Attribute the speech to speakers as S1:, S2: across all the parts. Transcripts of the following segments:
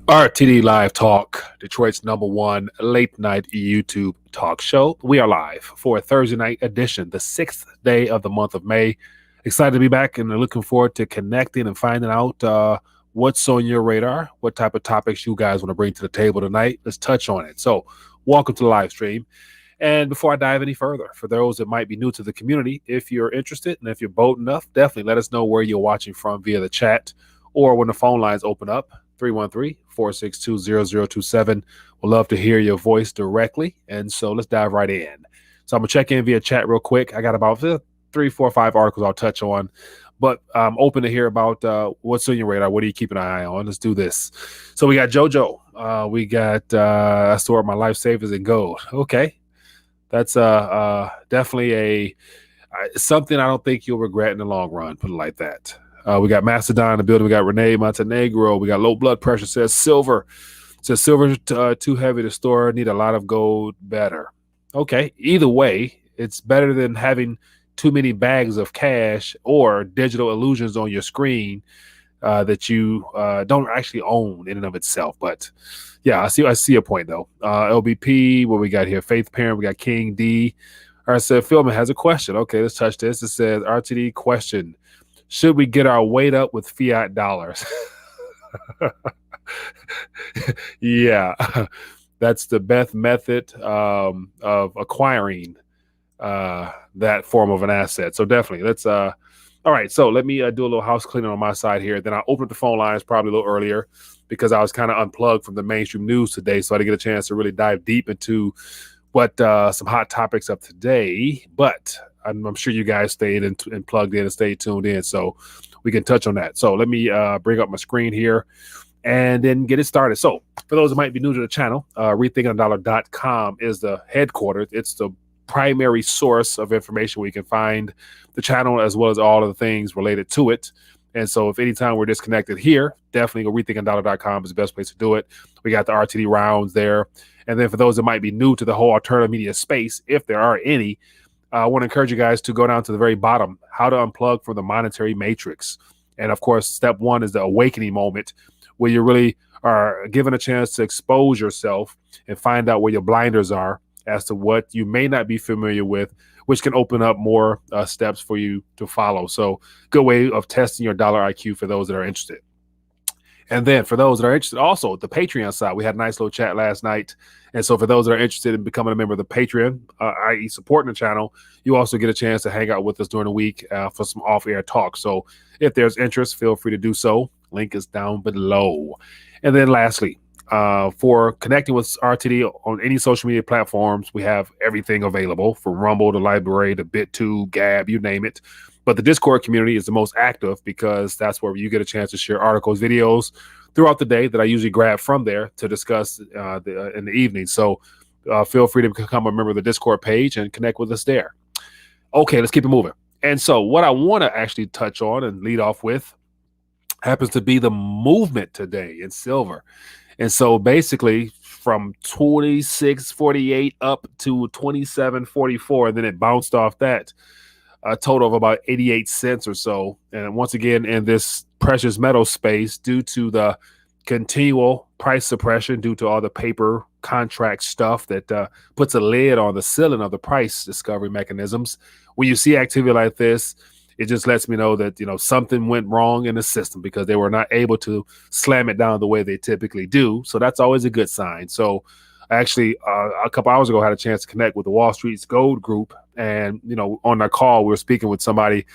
S1: RTD Live Talk, Detroit's number one late night YouTube talk show. We are live for a Thursday night edition, the 6th day of the month of May. Excited to be back and looking forward to connecting and finding out what's on your radar, what type of topics you guys want to bring to the table tonight. Let's touch on it. So, welcome to the live stream. And before I dive any further, for those that might be new to the community, if you're interested and if you're bold enough, definitely let us know where you're watching from via the chat or when the phone lines open up. 313-462-0027. We'd love to hear your voice directly. And so let's dive right in. So I'm going to check in via chat real quick. I got about 3, 4, 5 articles I'll touch on, but I'm open to hear about what's on your radar. What are you keeping an eye on? Let's do this. So we got JoJo. We got I stored my life savings in gold. Okay. That's definitely something I don't think you'll regret in the long run, put it like that. We got Macedon in the building. We got Renee Montenegro. We got low blood pressure. Says silver. Says silver too heavy to store. Need a lot of gold. Better. Okay. Either way, it's better than having too many bags of cash or digital illusions on your screen that you don't actually own in and of itself. But yeah, I see a point though. LBP. What we got here? Faith Parent. We got King D. All right. So Philman has a question. Okay, let's touch this. It says RTD question. Should we get our weight up with fiat dollars? Yeah, that's the best method of acquiring that form of an asset. So definitely, let's. All right, so let me do a little house cleaning on my side here. Then I opened up the phone lines probably a little earlier because I was kind of unplugged from the mainstream news today, so I didn't get a chance to really dive deep into what some hot topics of today. But I'm sure you guys stayed and plugged in and stayed tuned in, so we can touch on that. So let me bring up my screen here and then get it started. So for those that might be new to the channel, rethinkingdollar.com is the headquarters. It's the primary source of information where you can find the channel as well as all of the things related to it. And so if anytime we're disconnected here, definitely go rethinkingdollar.com is the best place to do it. We got the RTD rounds there. And then for those that might be new to the whole alternative media space, if there are any, I want to encourage you guys to go down to the very bottom, how to unplug from the monetary matrix. And of course, step one is the awakening moment where you really are given a chance to expose yourself and find out where your blinders are as to what you may not be familiar with, which can open up more steps for you to follow. So good way of testing your dollar IQ for those that are interested. And then for those that are interested, also the Patreon side, we had a nice little chat last night. And so for those that are interested in becoming a member of the Patreon, i.e. supporting the channel, you also get a chance to hang out with us during the week for some off-air talk. So if there's interest, feel free to do so. Link is down below. And then lastly, for connecting with RTD on any social media platforms, we have everything available from Rumble to Library to BitTube, Gab, you name it. But the Discord community is the most active because that's where you get a chance to share articles, videos throughout the day that I usually grab from there to discuss in the evening. So feel free to become a member of the Discord page and connect with us there. Okay, let's keep it moving. And so what I want to actually touch on and lead off with happens to be the movement today in silver. And so basically from 26.48 up to 27.44, and then it bounced off that. A total of about 88 cents or so. And once again, in this precious metal space, due to the continual price suppression, due to all the paper contract stuff that puts a lid on the ceiling of the price discovery mechanisms, when you see activity like this, it just lets me know that, something went wrong in the system because they were not able to slam it down the way they typically do. So that's always a good sign. So actually, a couple hours ago, I had a chance to connect with the Wall Street's Gold Group. And, on that call, we were speaking with somebody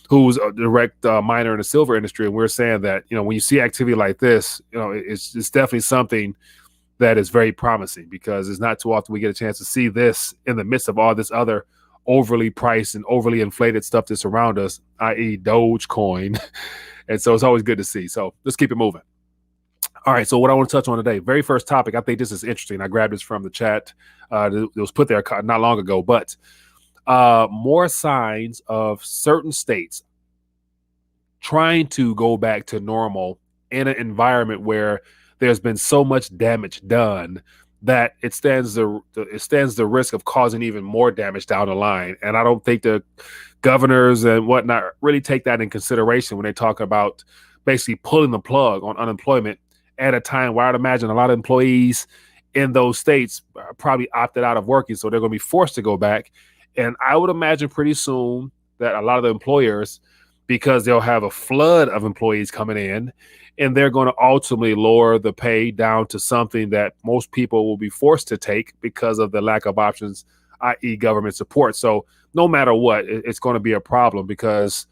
S1: who's a direct miner in the silver industry. And we are saying that, when you see activity like this, it's definitely something that is very promising because it's not too often we get a chance to see this in the midst of all this other overly priced and overly inflated stuff that's around us, i.e. Dogecoin. And so it's always good to see. So let's keep it moving. All right, so what I want to touch on today, very first topic, I think this is interesting. I grabbed this from the chat. It was put there not long ago, but more signs of certain states trying to go back to normal in an environment where there's been so much damage done that it stands the risk of causing even more damage down the line. And I don't think the governors and whatnot really take that in consideration when they talk about basically pulling the plug on unemployment at a time where I'd imagine a lot of employees in those states probably opted out of working. So they're going to be forced to go back. And I would imagine pretty soon that a lot of the employers, because they'll have a flood of employees coming in, and they're going to ultimately lower the pay down to something that most people will be forced to take because of the lack of options, i.e. government support. So no matter what, it's going to be a problem because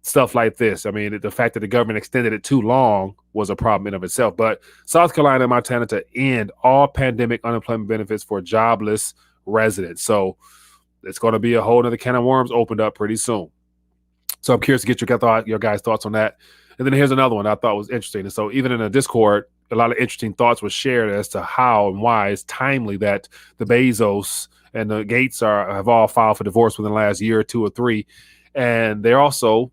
S1: stuff like this. I mean, the fact that the government extended it too long was a problem in of itself. But South Carolina and Montana to end all pandemic unemployment benefits for jobless residents. So it's going to be a whole other can of worms opened up pretty soon. So I'm curious to get your guys' thoughts on that. And then here's another one I thought was interesting. And so even in the Discord, a lot of interesting thoughts were shared as to how and why it's timely that the Bezos and the Gates have all filed for divorce within the last year or 2 or 3. And they're also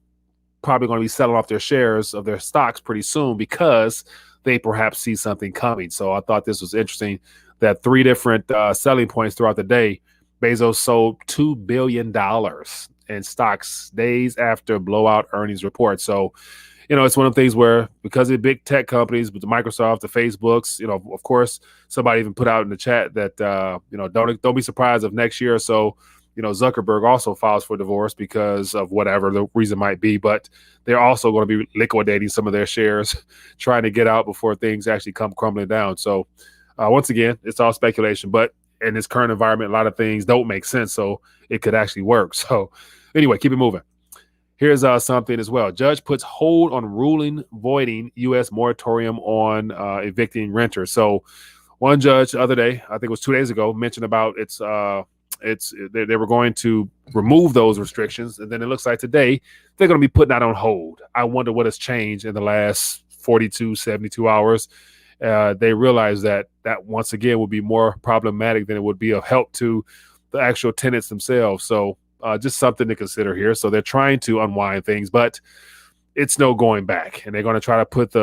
S1: probably going to be selling off their shares of their stocks pretty soon because they perhaps see something coming. So I thought this was interesting that 3 different selling points throughout the day. Bezos sold $2 billion in stocks days after blowout earnings report. So, it's one of the things where because of big tech companies, but the Microsoft, the Facebooks, of course, somebody even put out in the chat that, don't be surprised if next year or so, Zuckerberg also files for divorce because of whatever the reason might be, but they're also going to be liquidating some of their shares, trying to get out before things actually come crumbling down. So once again, it's all speculation, but in this current environment, a lot of things don't make sense. So it could actually work. So anyway, keep it moving. Here's something as well. Judge puts hold on ruling voiding U.S. moratorium on evicting renters. So one judge the other day, I think it was 2 days ago, mentioned about they were going to remove those restrictions. And then it looks like today they're going to be putting that on hold. I wonder what has changed in the last 42, 72 hours. They realize that once again would be more problematic than it would be of help to the actual tenants themselves. So just something to consider here. So they're trying to unwind things, but it's no going back. And they're going to try to put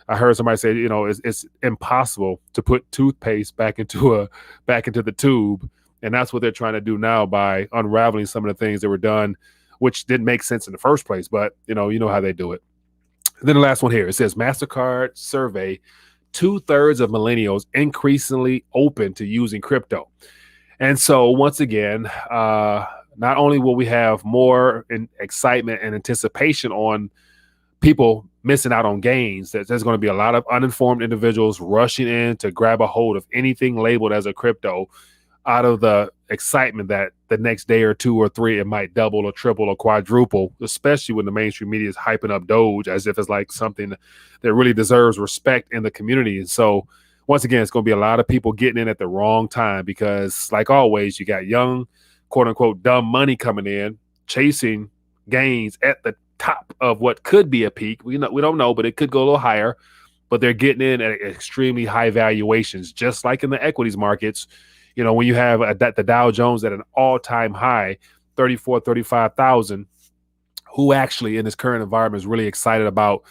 S1: I heard somebody say, it's impossible to put toothpaste back into the tube. And that's what they're trying to do now by unraveling some of the things that were done, which didn't make sense in the first place. But, you know how they do it. And then the last one here, it says MasterCard survey, 2/3 of millennials increasingly open to using crypto. And so once again, not only will we have more excitement and anticipation on people missing out on gains, that there's going to be a lot of uninformed individuals rushing in to grab a hold of anything labeled as a crypto out of the excitement that the next day or 2 or 3, it might double or triple or quadruple, especially when the mainstream media is hyping up Doge as if it's like something that really deserves respect in the community. And so once again, it's going to be a lot of people getting in at the wrong time because like always, you got young, quote unquote, dumb money coming in, chasing gains at the top of what could be a peak. We don't know, but it could go a little higher, but they're getting in at extremely high valuations, just like in the equities markets. When you have the Dow Jones at an all-time high, 35,000, who actually in this current environment is really excited about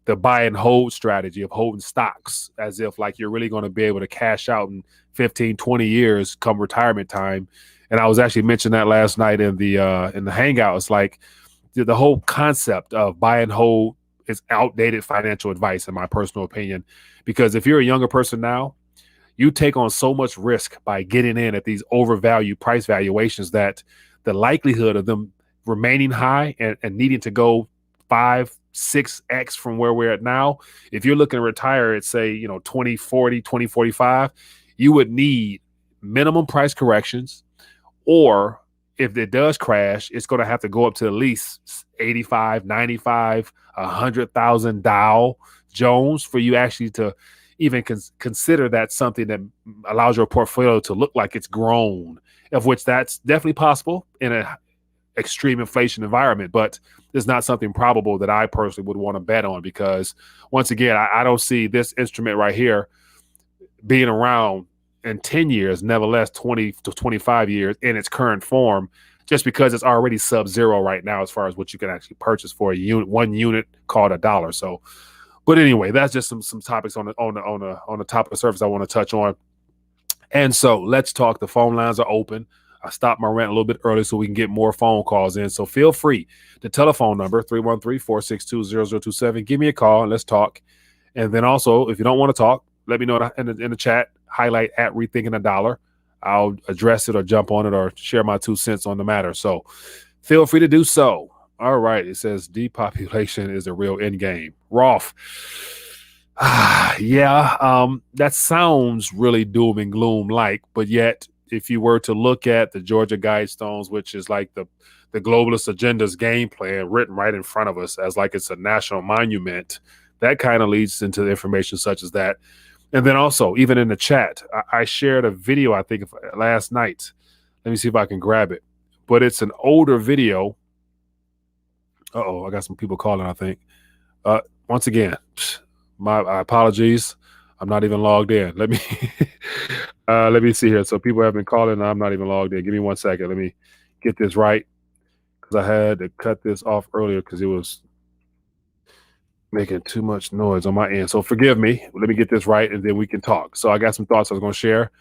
S1: the buy and hold strategy of holding stocks as if like you're really going to be able to cash out in 15, 20 years come retirement time. And I was actually mentioning that last night in the hangout. It's like the whole concept of buy and hold is outdated financial advice, in my personal opinion, because if you're a younger person now, you take on so much risk by getting in at these overvalued price valuations that the likelihood of them remaining high and needing to go 5, 6x from where we're at now, if you're looking to retire at say, 2040, 2045, you would need minimum price corrections, or if it does crash, it's going to have to go up to at least 85, 95, 100,000 Dow Jones for you actually to even consider that something that allows your portfolio to look like it's grown, of which that's definitely possible in an extreme inflation environment, but it's not something probable that I personally would want to bet on because once again, I don't see this instrument right here being around in 10 years, nevertheless 20 to 25 years in its current form, just because it's already sub-zero right now as far as what you can actually purchase for a unit, 1 unit called $1. So but anyway, that's just some topics on the top of the surface I want to touch on. And so let's talk. The phone lines are open. I stopped my rant a little bit early so we can get more phone calls in. So feel free. The telephone number, 313-462-0027. Give me a call and let's talk. And then also, if you don't want to talk, let me know in the chat, highlight at Rethinking a Dollar. I'll address it or jump on it or share my 2 cents on the matter. So feel free to do so. All right. It says depopulation is a real end game. Rolf. Yeah, that sounds really doom and gloom like, but yet if you were to look at the Georgia Guidestones, which is like the globalist agenda's game plan written right in front of us as like it's a national monument, that kind of leads into information such as that. And then also, even in the chat, I shared a video, I think, last night. Let me see if I can grab it. But it's an older video. Uh-oh, I got some people calling, I think. Once again, my apologies. I'm not even logged in. Let me see here. So people have been calling, and I'm not even logged in. Give me 1 second. Let me get this right, because I had to cut this off earlier because it was making too much noise on my end. So forgive me. Let me get this right, and then we can talk. So I got some thoughts I was going to share,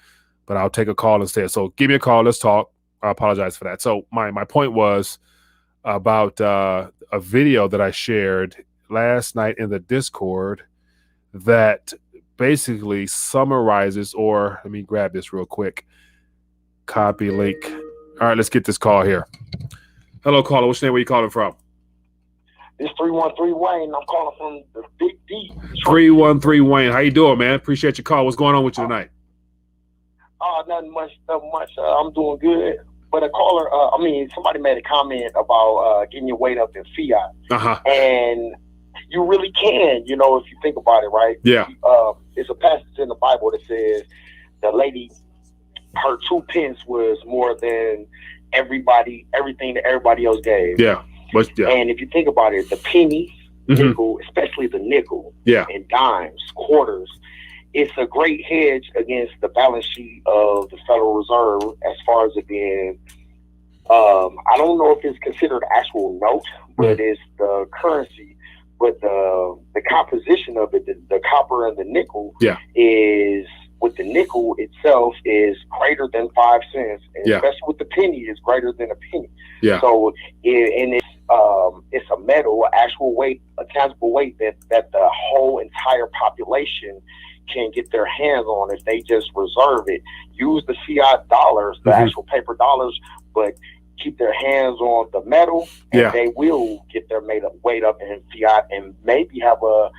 S1: but I'll take a call instead. So give me a call. Let's talk. I apologize for that. So my point was about a video that I shared last night in the Discord that basically summarizes, or let me grab this real quick. Copy link. All right, let's get this call here. Hello, caller. What's your name? Where you calling from?
S2: It's 313 Wayne. I'm calling from the Big D.
S1: 313 Wayne. How you doing, man? Appreciate your call. What's going on with you tonight?
S2: Nothing much. I'm doing good. But a caller, somebody made a comment about getting your weight up in fiat.
S1: Uh-huh.
S2: And you really can, if you think about it, right?
S1: Yeah.
S2: It's a passage in the Bible that says the lady, her 2 pence was more than everything that everybody else gave.
S1: Yeah.
S2: And if you think about it, the pennies, nickel, especially the nickel, and dimes, quarters, it's a great hedge against the balance sheet of the Federal Reserve as far as it being, I don't know if it's considered actual note, but it's the currency. But the composition of it, the copper and the nickel, is, with the nickel itself, is greater than 5 cents, and especially with the penny, is greater than a penny.
S1: Yeah.
S2: So it's a metal, actual weight, a tangible weight that the whole entire population can get their hands on if they just reserve it. Use the fiat dollars, the actual paper dollars, but keep their hands on the metal, and they will get their weight up in fiat and maybe have a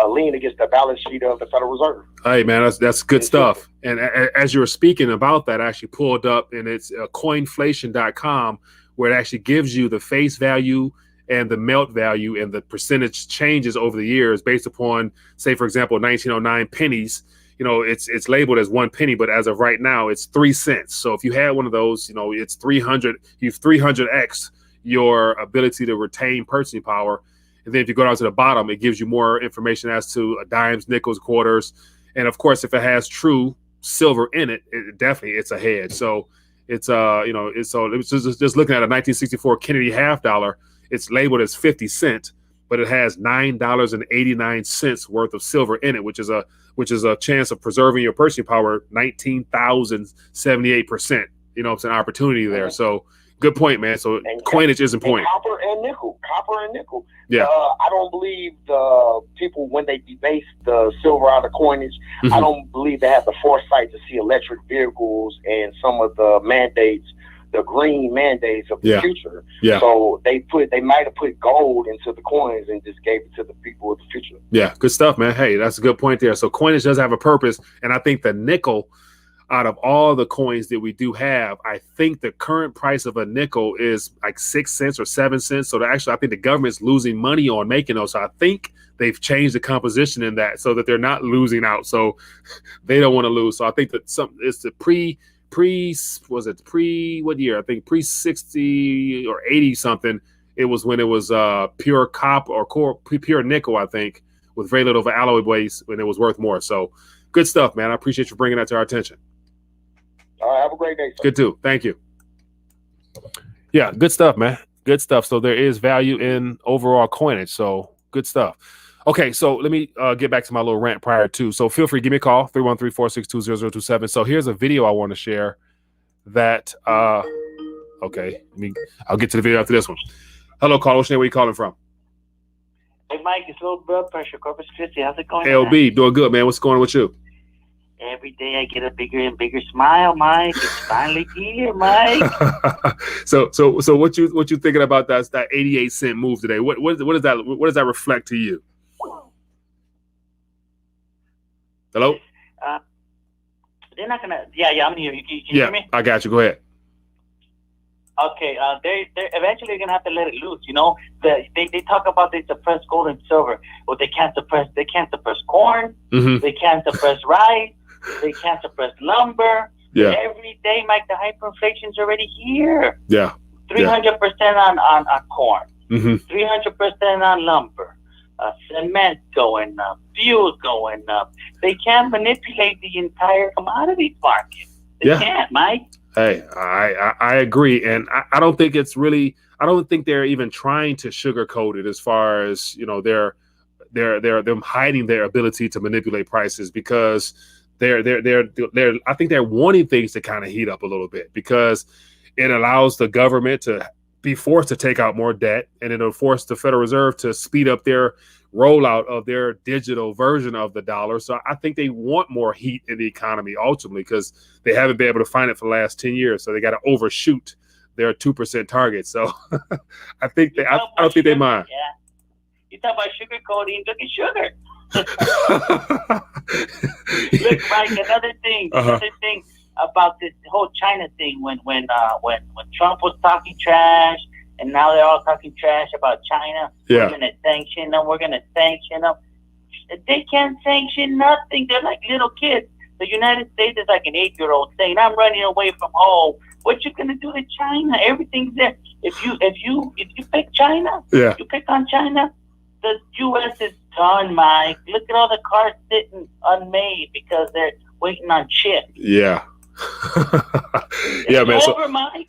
S2: lean against the balance sheet of the Federal Reserve.
S1: Hey, man, that's good stuff. And as you were speaking about that, I actually pulled up, and it's coinflation.com, where it actually gives you the face value and the melt value and the percentage changes over the years based upon, say, for example, 1909 pennies. It's labeled as 1 penny, but as of right now, it's 3 cents. So if you had one of those, it's 300. You've 300x your ability to retain purchasing power. And then if you go down to the bottom, it gives you more information as to dimes, nickels, quarters, and of course, if it has true silver in it, it's a hedge. So it's it was just looking at a 1964 Kennedy half dollar. It's labeled as 50 cents, but it has $9.89 worth of silver in it, which is a chance of preserving your purchasing power 19,078%. It's an opportunity there. So good point, man. So coinage is important.
S2: Copper and nickel.
S1: Yeah.
S2: I don't believe the people, when they debase the silver out of coinage, I don't believe they have the foresight to see electric vehicles and some of the mandates, the green mandates of the future. Yeah. So they might have put gold into the coins and just gave it to the people of the future. Yeah,
S1: good stuff, man. Hey, that's a good point there. So coinage does have a purpose, and I think the nickel, out of all the coins that we do have, I think the current price of a nickel is like 6 cents or 7 cents. So I think the government's losing money on making those. So I think they've changed the composition in that so that they're not losing out. So they don't want to lose. So I think that it's the what year? I think pre 60 or 80 something. It was when it was pure copper or pure nickel, I think, with very little alloy waste, when it was worth more. So good stuff, man. I appreciate you bringing that to our attention.
S2: All right, have a great day, sir.
S1: Good too. Thank you. Yeah, good stuff, man. Good stuff. So there is value in overall coinage. So good stuff. Okay, so let me get back to my little rant prior to. So feel free, give me a call, 313-462-0027. So here's a video I want to share that, okay, I'll get to the video after this one. Hello, caller. What's your name? Where you calling from?
S3: Hey, Mike, it's low blood pressure. Corpus Christi, how's it going?
S1: LB, doing good, man. What's going on with you?
S3: Every day I get a bigger and bigger smile, Mike. It's finally here, Mike.
S1: so what you thinking about that 88-cent move today? What does that reflect to you? Hello?
S3: They're not gonna. Yeah, I'm here. Can you hear me?
S1: I got you. Go ahead.
S3: Okay, they're eventually gonna have to let it loose. You know, they talk about they suppress gold and silver. Well, they can't suppress corn.
S1: Mm-hmm.
S3: They can't suppress rice. They can't suppress lumber.
S1: Yeah.
S3: Every day, Mike, the hyperinflation's already here.
S1: Yeah.
S3: 300% on corn.
S1: Mm-hmm.
S3: 300% on lumber. Cement going up. Fuel going up. They can't manipulate the entire commodities market. They can't, Mike.
S1: Hey, I agree, and I don't think it's really. I don't think they're even trying to sugarcoat it as far as they're them hiding their ability to manipulate prices because they're I think they're wanting things to kind of heat up a little bit because it allows the government to be forced to take out more debt, and it'll force the Federal Reserve to speed up their rollout of their digital version of the dollar. So I think they want more heat in the economy ultimately because they haven't been able to find it for the last 10 years. So they got to overshoot their 2% target. So I think I don't think they mind.
S3: Yeah. You talk about sugar coating, look at sugar. Look, Mike, another thing about this whole China thing when Trump was talking trash, and now they're all talking trash about China.
S1: Yeah.
S3: We're going to sanction them. They can't sanction nothing. They're like little kids. The United States is like an 8-year-old saying, "I'm running away from home." What you going to do to China? Everything's there. If you pick China, you pick on China, the U.S. is done, Mike. Look at all the cars sitting unmade because they're waiting on chips.
S1: Yeah. Yeah, man.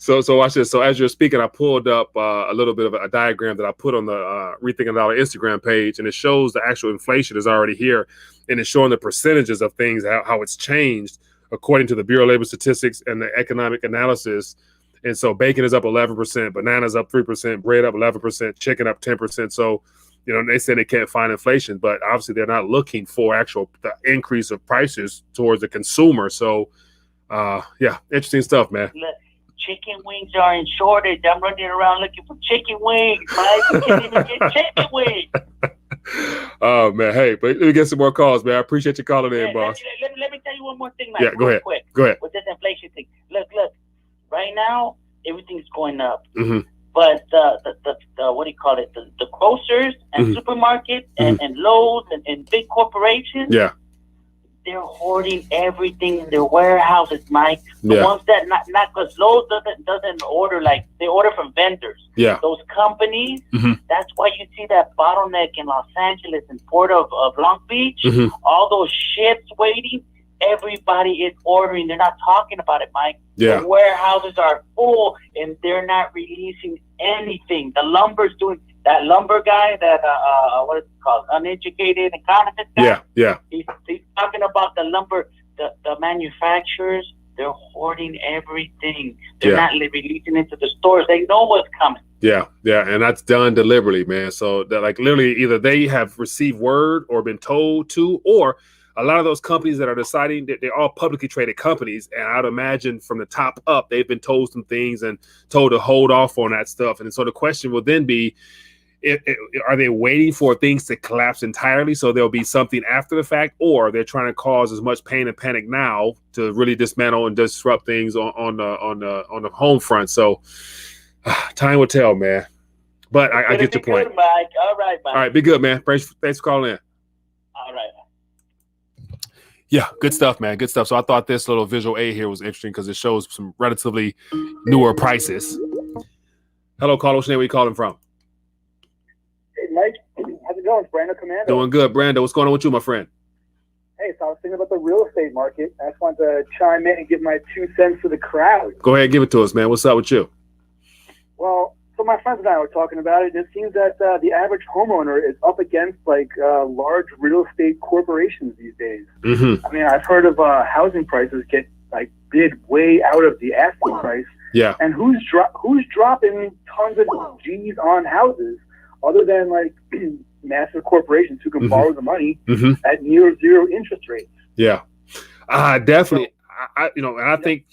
S1: So watch this. So as you're speaking, I pulled up a little bit of a diagram that I put on the Rethink Dollar Instagram page, and it shows the actual inflation is already here, and it's showing the percentages of things, how it's changed according to the Bureau of Labor Statistics and the economic analysis. And so bacon is up 11%, bananas up 3%, bread up 11%, chicken up 10%. So they say they can't find inflation, but obviously they're not looking for the increase of prices towards the consumer. So interesting stuff, man.
S3: Look, chicken wings are in shortage. I'm running around looking for chicken wings, Mike. You can't even get chicken wings.
S1: Oh, man. Hey, but let me get some more calls, man. I appreciate you calling in, boss.
S3: Let me tell you one more thing, Mike.
S1: Yeah, go ahead.
S3: Quick,
S1: go ahead.
S3: With this inflation thing. Look. Right now, everything's going up.
S1: Mm-hmm.
S3: But the what do you call it? The grocers and supermarkets and Lowe's and big corporations.
S1: Yeah.
S3: They're hoarding everything in their warehouses, Mike. The ones that not because Lowe's doesn't order, like they order from vendors.
S1: Yeah.
S3: Those companies. Mm-hmm. That's why you see that bottleneck in Los Angeles and Port of Long Beach. Mm-hmm. All those ships waiting. Everybody is ordering. They're not talking about it, Mike.
S1: Yeah.
S3: The warehouses are full, and they're not releasing anything. The lumber's doing that. Lumber guy, that what is it called? Uneducated economist guy.
S1: Yeah.
S3: He's talking about the lumber. The manufacturers, they're hoarding everything. They're not releasing it to the stores. They know what's coming.
S1: Yeah, and that's done deliberately, man. So that literally either they have received word or been told to, or a lot of those companies that are deciding that they're all publicly traded companies, and I'd imagine from the top up, they've been told some things and told to hold off on that stuff. And so the question will then be, are they waiting for things to collapse entirely so there'll be something after the fact, or they're trying to cause as much pain and panic now to really dismantle and disrupt things on the home front? So time will tell, man. But I get your point.
S3: Good, Mike. All right, Mike.
S1: All right, be good, man. Thanks for calling in.
S3: All right.
S1: Yeah, good stuff, man. Good stuff. So I thought this little visual aid here was interesting because it shows some relatively newer prices. Hello, caller. What's your name? Where you calling from?
S4: Hey, Mike. How's it going? It's Brando Commando.
S1: Doing good, Brando. What's going on with you, my friend?
S4: Hey, so I was thinking about the real estate market. I just wanted to chime in and give my 2 cents to the crowd.
S1: Go ahead and give it to us, man. What's up with you?
S4: Well, so my friends and I were talking about it. It seems that the average homeowner is up against large real estate corporations these days.
S1: Mm-hmm.
S4: I mean, I've heard of housing prices get bid way out of the asking price.
S1: Yeah.
S4: And who's dropping tons of G's on houses other than massive corporations who can
S1: Mm-hmm.
S4: borrow the money
S1: Mm-hmm.
S4: at near zero interest rates.
S1: Yeah, definitely. And I think,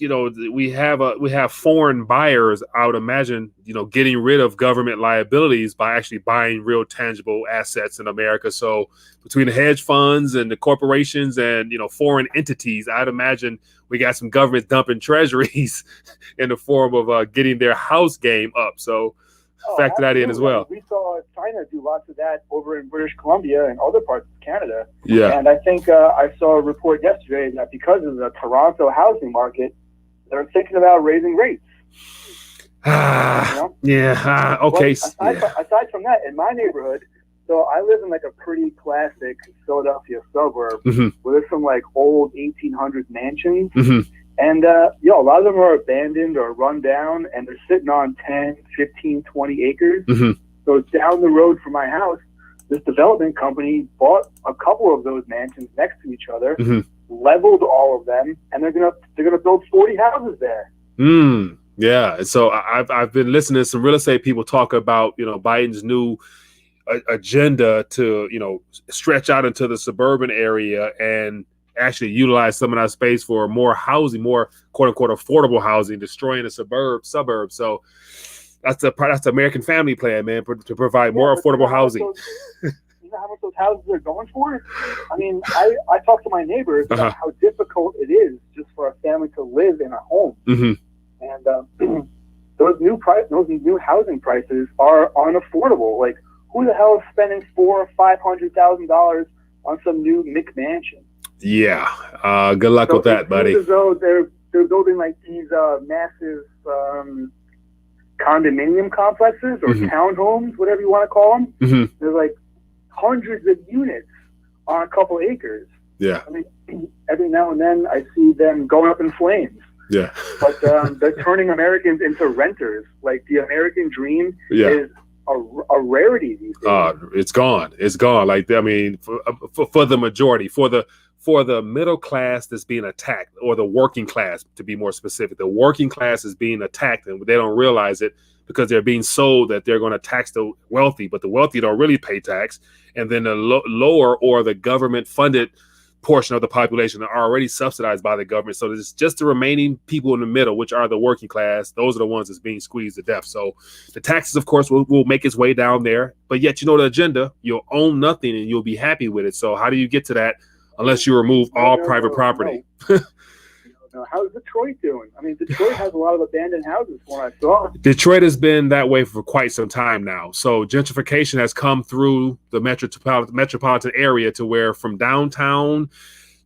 S1: we have foreign buyers. I would imagine, getting rid of government liabilities by actually buying real tangible assets in America. So between the hedge funds and the corporations and, foreign entities, I'd imagine we got some government dumping treasuries in the form of getting their house game up. So factor that in as well.
S4: We saw China do lots of that over in British Columbia and other parts of Canada.
S1: Yeah.
S4: And I think I saw a report yesterday that because of the Toronto housing market, they're thinking about raising rates.
S1: Yeah. Okay.
S4: Aside from that, in my neighborhood, so I live in like a pretty classic Philadelphia suburb
S1: mm-hmm.
S4: where there's some like old 1800s mansions.
S1: Mm-hmm.
S4: And, a lot of them are abandoned or run down, and they're sitting on 10, 15, 20 acres.
S1: Mm-hmm.
S4: So down the road from my house, this development company bought a couple of those mansions next to each other,
S1: mm-hmm.
S4: leveled all of them, and they're gonna build 40 houses there.
S1: Yeah. So I've been listening to some real estate people talk about, Biden's new agenda to, stretch out into the suburban area and actually utilize some of that space for more housing, more quote unquote affordable housing, destroying the suburbs. So that's the American family plan, man, to provide more affordable housing.
S4: You know how much those houses are going for? I mean, I talk to my neighbors about how difficult it is just for a family to live in a home.
S1: Mm-hmm.
S4: And those new housing prices are unaffordable. Like, who the hell is spending $400,000 or $500,000 on some new McMansion?
S1: Yeah. Good luck with that, buddy.
S4: As though they're building like these massive condominium complexes or
S1: mm-hmm.
S4: townhomes, whatever you want to call them.
S1: Mm-hmm.
S4: There's like hundreds of units on a couple acres.
S1: Yeah.
S4: I mean, every now and then I see them going up in flames.
S1: Yeah.
S4: But they're turning Americans into renters. Like, the American dream is a rarity these days.
S1: It's gone. It's gone. Like, I mean, for the majority, for the middle class that's being attacked, or the working class, to be more specific, the working class is being attacked, and they don't realize it because they're being sold that they're going to tax the wealthy, but the wealthy don't really pay tax. And then the lower or the government funded portion of the population are already subsidized by the government. So it's just the remaining people in the middle, which are the working class. Those are the ones that's being squeezed to death. So the taxes, of course, will make its way down there. But yet, the agenda, you'll own nothing and you'll be happy with it. So how do you get to that unless you remove all private property?
S4: How's Detroit doing? I mean, Detroit has a lot of abandoned houses from what I saw.
S1: Detroit has been that way for quite some time now. So gentrification has come through the metropolitan area to where from downtown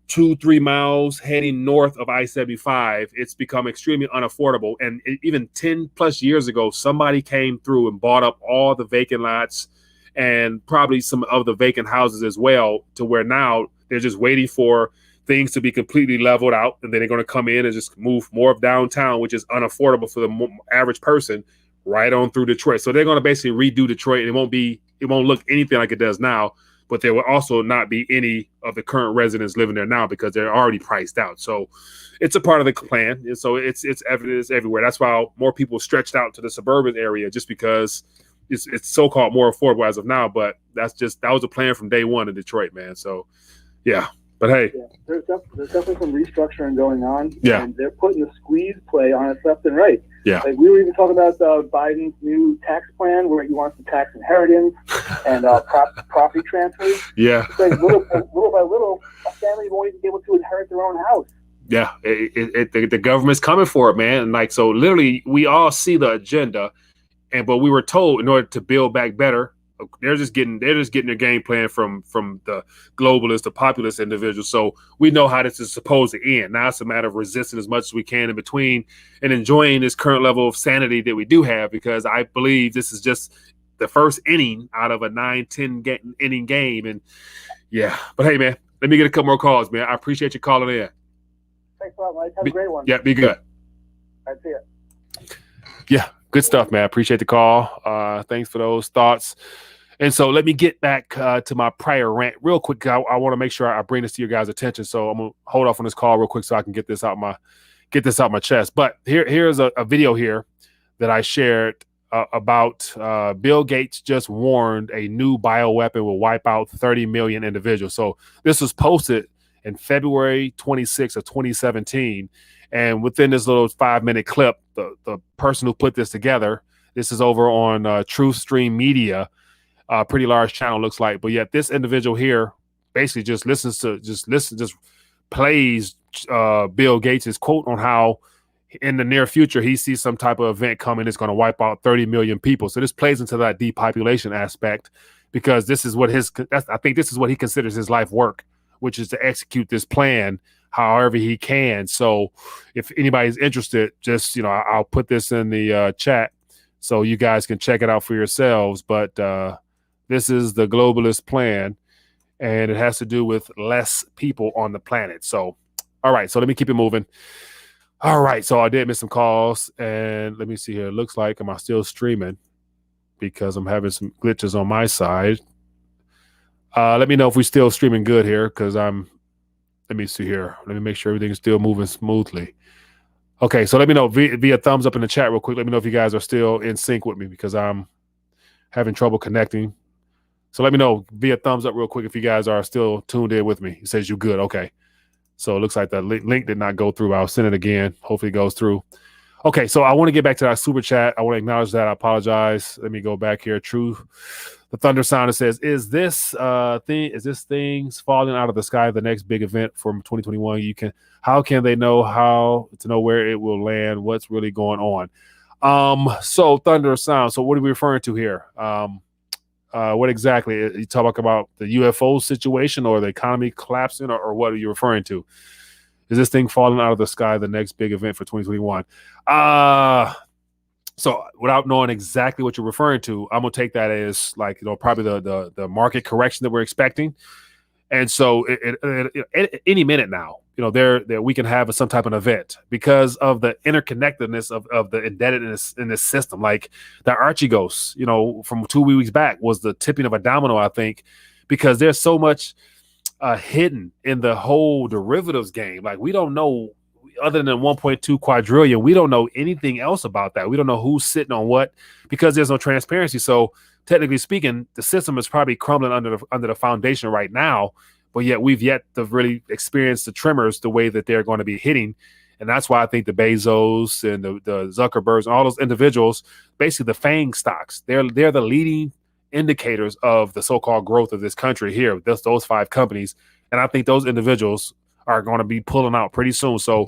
S1: 2-3 miles heading north of I-75, it's become extremely unaffordable. And even 10 plus years ago, somebody came through and bought up all the vacant lots and probably some of the vacant houses as well, to where now they're just waiting for things to be completely leveled out, and then they're going to come in and just move more of downtown, which is unaffordable for the average person, right on through Detroit. So they're going to basically redo Detroit. It won't look anything like it does now, but there will also not be any of the current residents living there now because they're already priced out. So it's a part of the plan. And so it's evidence everywhere. That's why more people stretched out to the suburban area, just because it's so-called more affordable as of now. But that was a plan from day one in Detroit, man. So yeah. But hey,
S4: there's definitely some restructuring going on.
S1: Yeah,
S4: and they're putting the squeeze play on us left and right.
S1: Yeah,
S4: like we were even talking about Biden's new tax plan, where he wants to tax inheritance and property transfers.
S1: Yeah,
S4: like little by little, a family won't even be able to inherit their own house.
S1: Yeah, the government's coming for it, man. And like, so literally, we all see the agenda, but we were told in order to build back better. They're just getting their game plan from the globalist, the populist individuals. So we know how this is supposed to end. Now it's a matter of resisting as much as we can in between and enjoying this current level of sanity that we do have, because I believe this is just the first inning out of a 9-10 inning game. And yeah, but hey, man, let me get a couple more calls, man. I appreciate you calling in.
S4: Thanks a lot, Mike. Have a great one.
S1: Yeah, be good.
S4: I see it.
S1: Yeah, good stuff, man. Appreciate the call. Thanks for those thoughts. And so let me get back to my prior rant real quick. I want to make sure I bring this to your guys' attention. So I'm gonna hold off on this call real quick so I can get this out my chest. But here's a video here that I shared about Bill Gates just warned a new bioweapon will wipe out 30 million individuals. So this was posted in February 26th of 2017. And within this little 5-minute clip, the person who put this together, this is over on Truth Stream Media, pretty large channel looks like. But yet this individual here basically just plays Bill Gates' quote on how in the near future he sees some type of event coming that's going to wipe out 30 million people. So this plays into that depopulation aspect, because this is what I think this is what he considers his life work, which is to execute this plan however he can. So if anybody's interested, just, I'll put this in the chat so you guys can check it out for yourselves. But this is the globalist plan, and it has to do with less people on the planet. So, all right, so let me keep it moving. All right, so I did miss some calls, and let me see here. It looks like, am I still streaming? Because I'm having some glitches on my side. Let me know if we're still streaming good here, because let me see here. Let me make sure everything's still moving smoothly. Okay, so let me know via thumbs up in the chat real quick. Let me know if you guys are still in sync with me, because I'm having trouble connecting. So let me know via thumbs up real quick if you guys are still tuned in with me. It says you good. Okay. So it looks like the link did not go through. I'll send it again. Hopefully it goes through. Okay, so I want to get back to that super chat. I want to acknowledge that. I apologize. Let me go back here. True. The Thunder Sounder says, is this things falling out of the sky the next big event from 2021? How can they know how to know where it will land? What's really going on? So Thunder Sound. So what are we referring to here? What exactly? You talk about the UFO situation or the economy collapsing, or what are you referring to? Is this thing falling out of the sky the next big event for 2021? So without knowing exactly what you're referring to, I'm gonna take that as like, probably the market correction that we're expecting. And so any minute now, there we can have some type of event because of the interconnectedness of the indebtedness in this system. Like the Archegos, from 2 weeks back was the tipping of a domino, I think, because there's so much hidden in the whole derivatives game. Like we don't know, other than 1.2 quadrillion, we don't know anything else about that. We don't know who's sitting on what, because there's no transparency. So technically speaking, the system is probably crumbling under the foundation right now, but yet we've yet to really experience the tremors the way that they're going to be hitting. And that's why I think the Bezos and the Zuckerbergs and all those individuals, basically the FANG stocks, they're the leading indicators of the so-called growth of this country here, those 5 companies. And I think those individuals are going to be pulling out pretty soon. So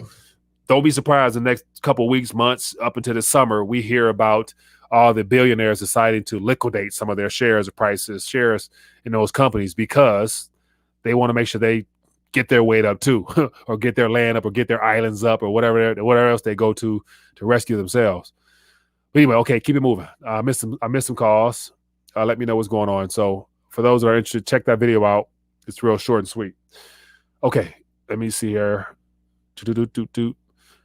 S1: don't be surprised in the next couple of weeks, months, up into the summer, we hear about all the billionaires deciding to liquidate some of their shares in those companies, because they want to make sure they get their weight up too, or get their land up, or get their islands up, or whatever else they go to rescue themselves. But anyway, okay, keep it moving. I missed some calls. Let me know what's going on. So for those that are interested, check that video out. It's real short and sweet. Okay, let me see here.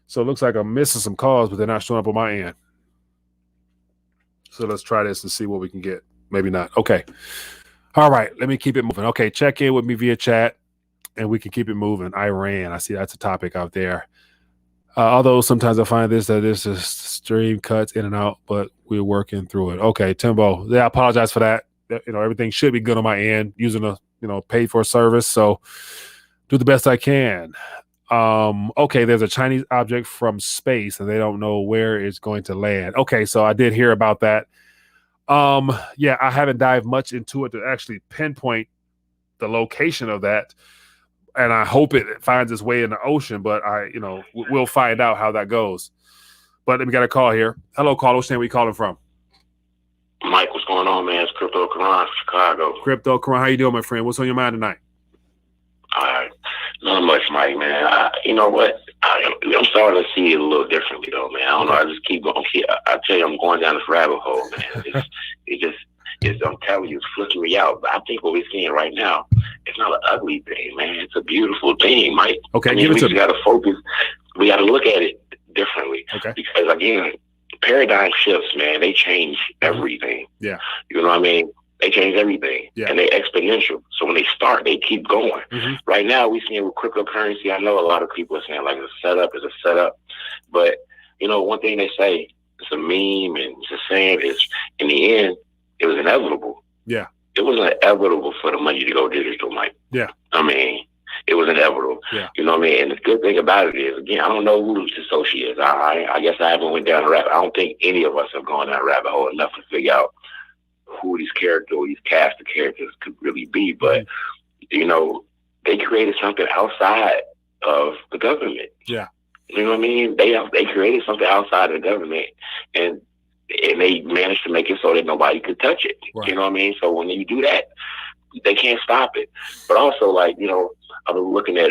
S1: So it looks like I'm missing some calls, but they're not showing up on my end. So let's try this and see what we can get. Maybe not. Okay. All right. Let me keep it moving. Okay. Check in with me via chat and we can keep it moving. Iran. I see that's a topic out there. Although sometimes I find that this is stream cuts in and out, but we're working through it. Okay. Timbo. Yeah. I apologize for that. Everything should be good on my end using a paid for service. So do the best I can. Okay, there's a Chinese object from space and they don't know where it's going to land. Okay, so I did hear about that. Yeah, I haven't dived much into it to actually pinpoint the location of that, and I hope it finds its way in the ocean, but we'll find out how that goes. But let me get a call here. Hello, caller. Where you calling from?
S5: Mike, what's going on, man? It's Crypto Karan, Chicago.
S1: Crypto Karan, how you doing, my friend? What's on your mind tonight?
S5: Not much, Mike, man. You know what? I'm starting to see it a little differently, though, man. I don't know. I just keep going. I tell you, I'm going down this rabbit hole, man. I'm telling you, it's flicking me out. But I think what we're seeing right now, it's not an ugly thing, man. It's a beautiful thing, Mike.
S1: Okay,
S5: we just got to focus. We got to look at it differently.
S1: Okay.
S5: Because, again, paradigm shifts, man. They change everything.
S1: Yeah.
S5: You know what I mean? They change everything, and they're exponential. So when they start, they keep going.
S1: Mm-hmm.
S5: Right now, we're seeing with cryptocurrency, I know a lot of people are saying, like, it's a setup. But, one thing they say, it's a meme and it's a saying. It's in the end, it was inevitable.
S1: Yeah.
S5: It was inevitable for the money to go digital, Mike.
S1: Yeah.
S5: I mean, it was inevitable.
S1: Yeah.
S5: You know what I mean? And the good thing about it is, again, I don't know who this associate is. I guess I haven't went down the rabbit. I don't think any of us have gone down the rabbit hole enough to figure out who these characters or these cast of characters could really be. But, you know, they created something outside of the government.
S1: Yeah.
S5: You know what I mean? They created something outside of the government, and they managed to make it so that nobody could touch it. Right. You know what I mean? So when you do that, they can't stop it. But also, like, you know, I'm looking at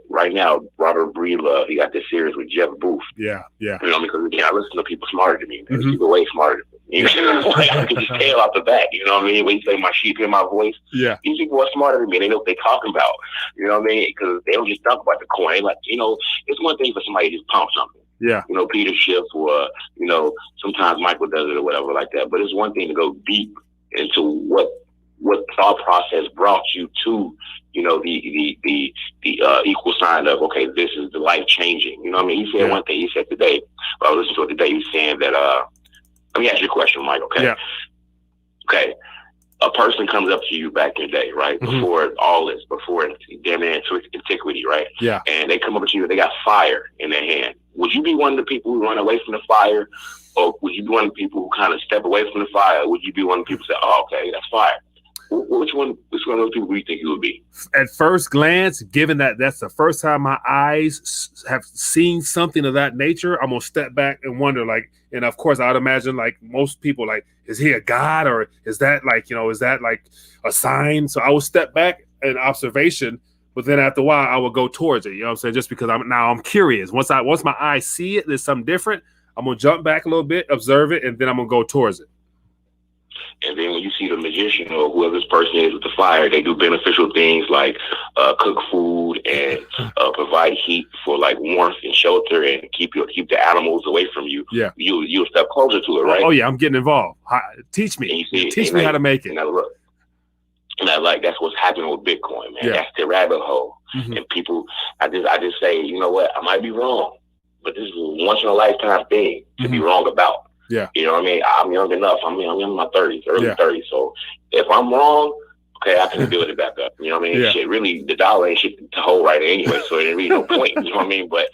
S5: right now, Robert Breedlove. He got this series with Jeff Booth.
S1: Yeah, yeah.
S5: You know, because again, I listen to people smarter than me. There's people way smarter than me. You know, like, I can just tell off the bat. You know what I mean? When you say my sheep hear my voice,
S1: yeah,
S5: these people are smarter than me. They know what they're talking about. You know what I mean? Because they don't just talk about the coin. Like, you know, it's one thing for somebody to just pump something.
S1: Yeah.
S5: You know, Peter Schiff or, you know, sometimes Michael does it or whatever like that. But it's one thing to go deep into what thought process brought you to, you know, the equal sign of, okay, this is the life changing. You know what I mean? He said one thing. He said today, I was listening to it today. He was saying that, let me ask you a question, Mike. Okay.
S1: Yeah.
S5: Okay. A person comes up to you back in the day, right? Before all this, before damn near antiquity, right?
S1: Yeah.
S5: And they come up to you, they got fire in their hand. Would you be one of the people who run away from the fire? Or would you be one of the people who kind of step away from the fire? Or would you be one of the people who say, oh, okay, that's fire? Which one of those people do you think you would be?
S1: At first glance, given that that's the first time my eyes have seen something of that nature, I'm going to step back and wonder, like, and of course, I'd imagine, like, most people, like, is he a god, or is that, like, you know, is that, like, a sign? So I will step back in observation, but then after a while, I will go towards it, you know what I'm saying? Just because I'm curious. Once my eyes see it, there's something different, I'm going to jump back a little bit, observe it, and then I'm going to go towards it.
S5: And then when you see the magician or whoever this person is with the fire, they do beneficial things like cook food and provide heat for, like, warmth and shelter and keep the animals away from you.
S1: Yeah,
S5: you'll step closer to it, right?
S1: Oh yeah, I'm getting involved. Teach me, teach me how to make it.
S5: And I like that's what's happening with Bitcoin, man. Yeah. That's the rabbit hole. And people, I just say, you know what? I might be wrong, but this is a once in a lifetime thing to be wrong about.
S1: Yeah.
S5: You know what I mean? I'm young enough. I'm in my 30s, early 30s. So if I'm wrong, okay, I can build it back up. You know what I mean? Yeah. Shit, really, the dollar ain't shit to hold right anyway, so there's really no point. You know what I mean? But,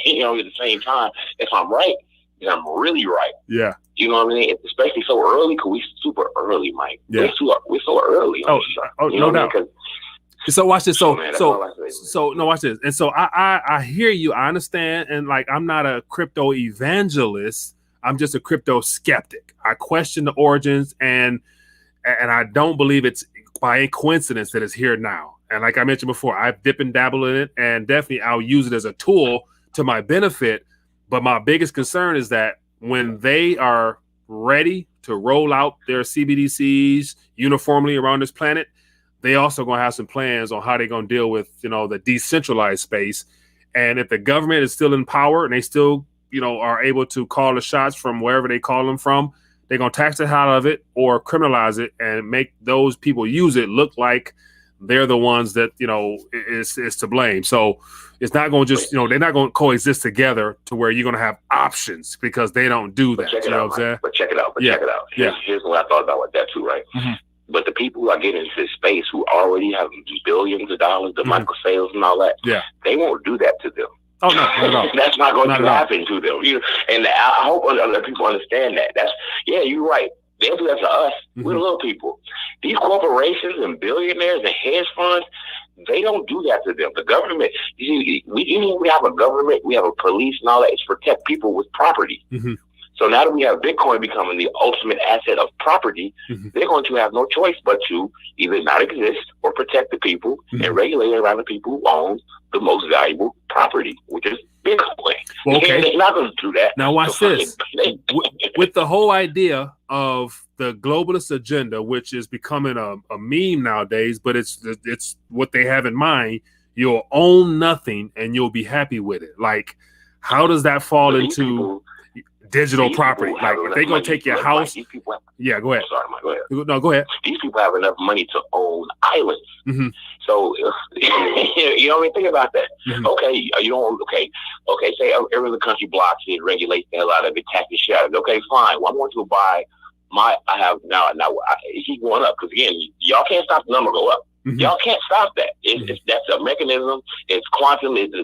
S5: you know, at the same time, if I'm right, then I'm really right.
S1: Yeah.
S5: You know what I mean? Especially so early, because we super early, Mike.
S1: Yeah.
S5: We're so early.
S1: No doubt. So watch this. So watch this. And so I hear you. I understand. And, like, I'm not a crypto evangelist. I'm just a crypto skeptic. I question the origins, and I don't believe it's by coincidence that it's here now. And like I mentioned before, I've dipped and dabbled in it, and definitely I'll use it as a tool to my benefit. But my biggest concern is that when they are ready to roll out their CBDCs uniformly around this planet, they also going to have some plans on how they're going to deal with, you know, the decentralized space. And if the government is still in power and they still, you know, are able to call the shots from wherever they call them from, they're going to tax the hell out of it or criminalize it and make those people use it look like they're the ones that, you know, is to blame. So it's not going to just, you know, they're not going to coexist together to where you're going to have options, because they don't do that. You know what I'm saying?
S5: But check it out. Here's what I thought about with that too, right? But the people who are getting into this space who already have billions of dollars, the Michael Saylors and all that, they won't do that to them.
S1: Oh, no.
S5: That's not going to happen to them. And I hope other people understand that. Yeah, you're right. They'll do that to us. We're little people. These corporations and billionaires and hedge funds, they don't do that to them. The government, we have a government, we have a police and all that. It's to protect people with property. So now that we have Bitcoin becoming the ultimate asset of property, they're going to have no choice but to either not exist or protect the people and regulate around the people who own the most valuable property, which is Bitcoin.
S1: Well, okay.
S5: They're not going to do that.
S1: Now watch this. With the whole idea of the globalist agenda, which is becoming a meme nowadays, but it's what they have in mind. You'll own nothing and you'll be happy with it. Like, how does that fall into digital property? Like, if they're going to take your house. Yeah, go ahead.
S5: Sorry, Mike, go ahead.
S1: No, go ahead.
S5: These people have enough money to own islands. So, you know what I mean? Think about that. Okay, Okay, say every other country blocks it, regulates the hell out of it, tax the shit out of it. Okay, fine. Well, I'm going to buy it keeps going up because again, y'all can't stop the number go up. Mm-hmm. Y'all can't stop that. That's a mechanism. It's quantum. It's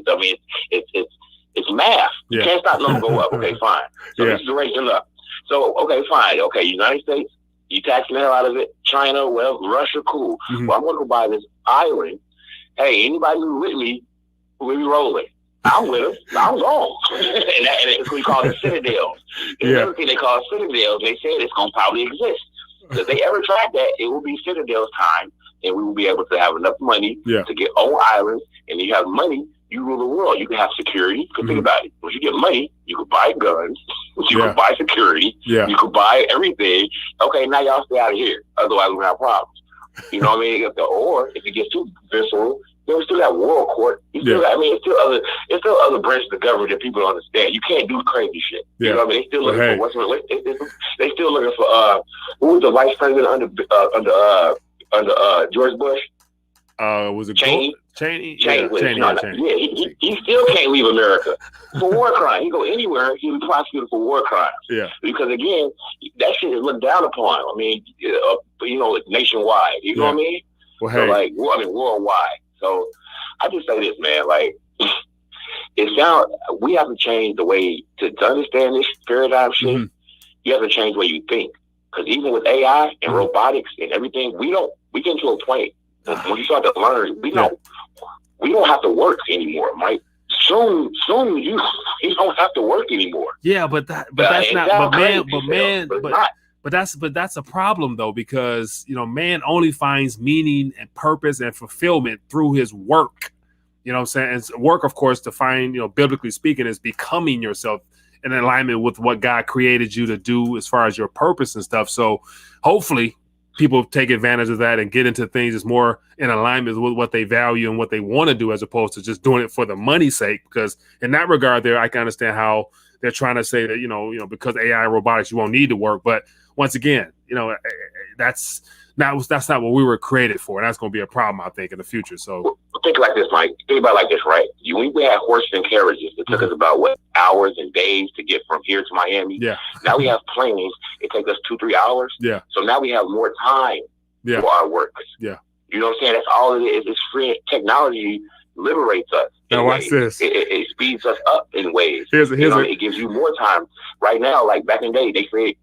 S5: math. You can't stop the number go up. Okay, fine. So this is raising up. So okay, fine. Okay, United States, you taxing the hell out of it. China, well, Russia, cool. Mm-hmm. Well, I'm going to buy this island. Hey, anybody who's with me, we rolling. I'm with them. I'm gone. and we call it citadels. The other thing they call citadels, they said it's going to probably exist. So if they ever tried that, it will be citadels time, and we will be able to have enough money to get own islands. And if you have money, you rule the world. You can have security. Because think about it. Once you get money, you can buy guns. You can buy security. Yeah. You can buy everything. Okay, now y'all stay out of here. Otherwise, we're going to have problems. You know what I mean? Or if it gets too visceral, there's still that world court. It's still other branches of the government that people don't understand. You can't do crazy shit. You know what I mean? They still looking for they still looking for who was the vice president under George Bush?
S1: Was it
S5: Cheney?
S1: Cheney?
S5: Cheney. He still can't leave America for war crime. He go anywhere, he'll be prosecuted for war crimes. Yeah. Because again, that shit is looked down upon. I mean, nationwide. You know what I mean?
S1: Well,
S5: so worldwide. So I just say this, man, like we have to change the way to understand this paradigm shit. Mm-hmm. You have to change the way you think. Because even with AI and robotics and everything, we get to a point when you start to learn, we don't have to work anymore, Mike. Soon you don't have to work anymore.
S1: Yeah, but that's a problem though, because man only finds meaning and purpose and fulfillment through his work. You know what I'm saying? And work, of course, defined, biblically speaking, is becoming yourself in alignment with what God created you to do as far as your purpose and stuff. So hopefully people take advantage of that and get into things that's more in alignment with what they value and what they want to do, as opposed to just doing it for the money's sake. Because in that regard there, I can understand how they're trying to say that, because AI and robotics, you won't need to work. But once again, that's not what we were created for. And that's going to be a problem, I think, in the future. So
S5: think like this, Mike. Think about it like this, right? We had horses and carriages. It took us about hours and days to get from here to Miami. Yeah. Now we have planes. It takes us 2-3 hours. Yeah. So now we have more time for our work. Yeah. You know what I'm saying? That's all it is. It's free. Technology liberates us.
S1: Now watch this.
S5: It speeds us up in ways. It gives you more time. Right now, like back in the day, they create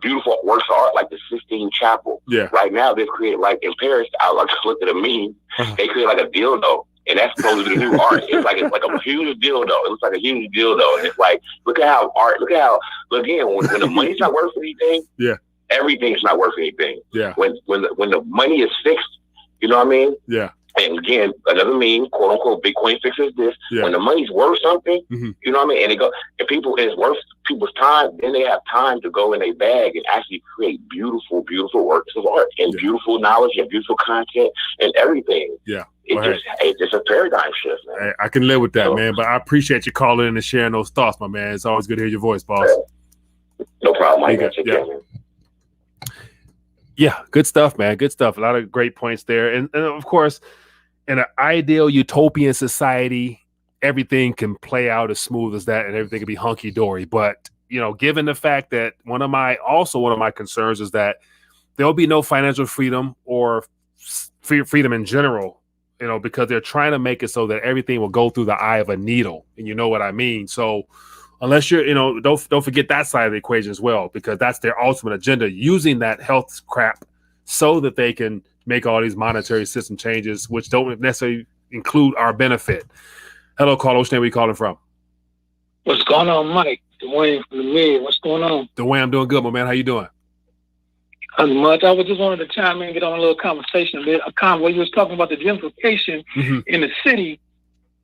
S5: beautiful works of art like the Sistine Chapel. Yeah. Right now, they've created, like in Paris, I looked at a meme. They create like a dildo, and that's supposed to be the new art. It's like a huge dildo. It looks like a huge dildo, and it's like, look again, when the money's not worth anything, everything's not worth anything. Yeah. When the money is fixed, you know what I mean? Yeah. And again, another meme, quote unquote, Bitcoin fixes this. Yeah. When the money's worth something, you know what I mean? And it's worth people's time, then they have time to go in their bag and actually create beautiful, beautiful works of art and beautiful knowledge and beautiful content and everything. Yeah. It's just a paradigm shift, man.
S1: Hey, I can live with that, man. But I appreciate you calling in and sharing those thoughts, my man. It's always good to hear your voice, boss.
S5: No problem, Mike.
S1: Yeah, good stuff, man. Good stuff. A lot of great points there. And of course, in an ideal utopian society, everything can play out as smooth as that and everything can be hunky-dory. But, given the fact that one of my concerns is that there'll be no financial freedom or freedom in general, because they're trying to make it so that everything will go through the eye of a needle. And you know what I mean? So unless you're, don't forget that side of the equation as well, because that's their ultimate agenda, using that health crap so that they can make all these monetary system changes, which don't necessarily include our benefit. Hello, caller. Which name are you calling from?
S6: What's going on, Mike? Dwayne from the Mid. What's going on?
S1: Dwayne, I'm doing good, my man. How you doing?
S6: Nothing much. I was just wanted to chime in and get on a little conversation a bit. Where you was talking about the gentrification in the city.